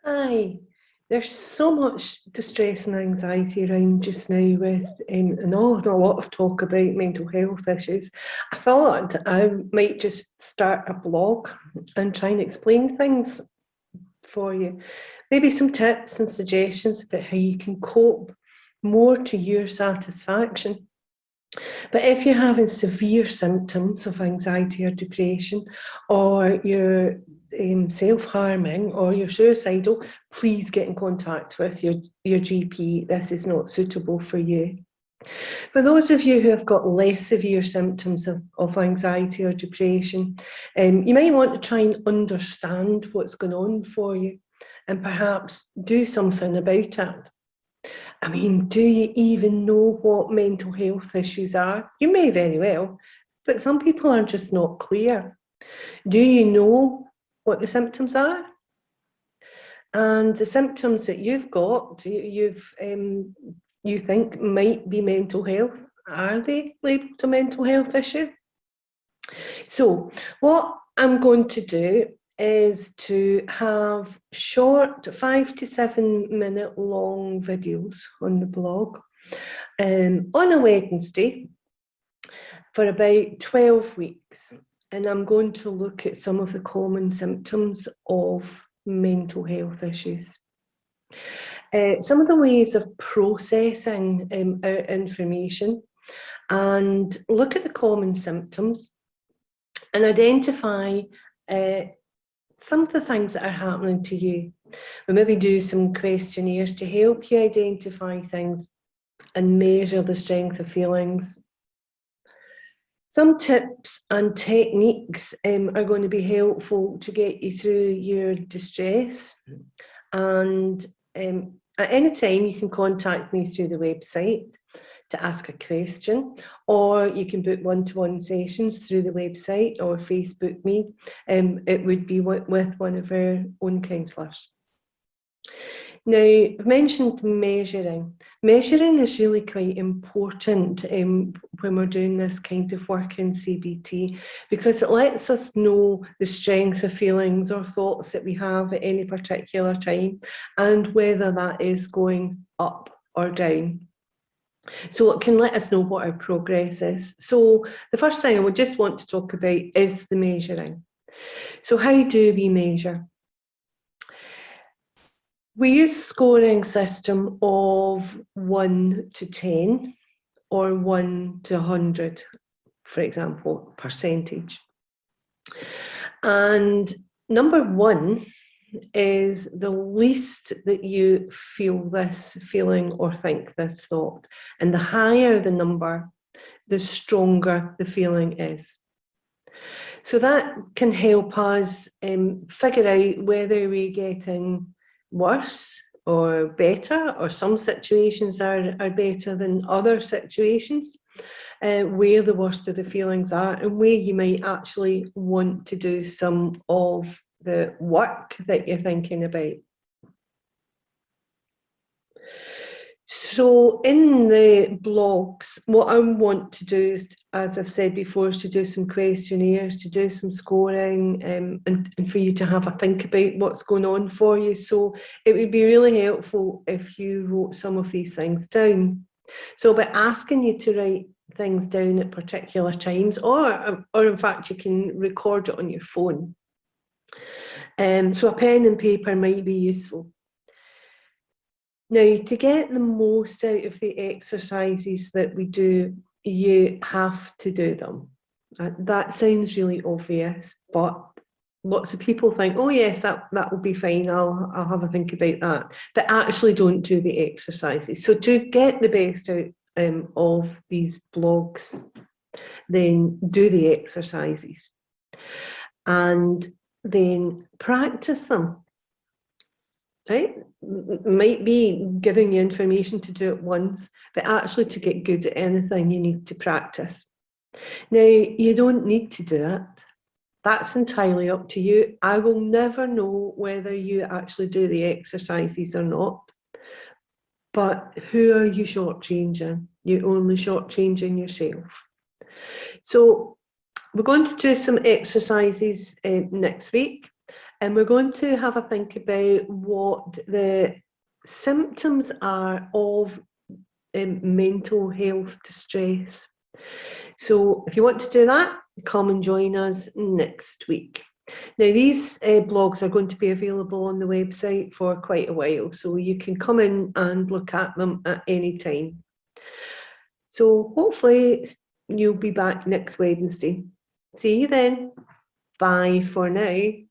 Hi, there's so much distress and anxiety around just now with and a lot of talk about mental health issues. I thought I might just start a blog and try and explain things for you. Maybe some tips and suggestions about how you can cope more to your satisfaction. But if you're having severe symptoms of anxiety or depression, or you're self-harming or you're suicidal, please get in contact with your GP. This is not suitable for you. For those of you who have got less severe symptoms of anxiety or depression, you might want to try and understand what's going on for you and perhaps do something about it. I mean, do you even know what mental health issues are? You may very well, but some people are just not clear. Do you know what the symptoms are? And the symptoms that you've got, you think might be mental health, are they labelled a mental health issue? So what I'm going to do is to have short 5 to 7 minute long videos on the blog on a Wednesday for about 12 weeks. And I'm going to look at some of the common symptoms of mental health issues. Some of the ways of processing our information, and look at the common symptoms and identify some of the things that are happening to you. We'll maybe do some questionnaires to help you identify things and measure the strength of feelings. Some tips and techniques are going to be helpful to get you through your distress. And at any time you can contact me through the website to ask a question, or you can book one-to-one sessions through the website or Facebook me. It would be with one of our own counsellors. Now, I've mentioned measuring. Measuring is really quite important when we're doing this kind of work in CBT, because it lets us know the strength of feelings or thoughts that we have at any particular time and whether that is going up or down. So it can let us know what our progress is. So the first thing I would just want to talk about is the measuring. So how do we measure? We use a scoring system of 1 to 10 or 1 to 100, for example, percentage. And number 1 is the least that you feel this feeling or think this thought. And the higher the number, the stronger the feeling is. So that can help us figure out whether we're getting worse or better, or some situations are better than other situations, where the worst of the feelings are and where you might actually want to do some of the work that you're thinking about. So in the blogs, what I want to do is, as I've said before, is to do some questionnaires, to do some scoring, and for you to have a think about what's going on for you. So it would be really helpful if you wrote some of these things down. So by asking you to write things down at particular times, or in fact you can record it on your phone. So a pen and paper might be useful. Now, to get the most out of the exercises that we do, you have to do them. That sounds really obvious, but lots of people think, oh yes, that will be fine, I'll have a think about that, but actually don't do the exercises. So to get the best out of these blogs, then do the exercises and then practice them. Right? Might be giving you information to do it once, but actually to get good at anything, you need to practice. Now, you don't need to do it. That's entirely up to you. I will never know whether you actually do the exercises or not. But who are you shortchanging? You're only shortchanging yourself. So we're going to do some exercises next week. And we're going to have a think about what the symptoms are of mental health distress. So if you want to do that, come and join us next week. Now, these blogs are going to be available on the website for quite a while, so you can come in and look at them at any time. So hopefully you'll be back next Wednesday. See you then. Bye for now.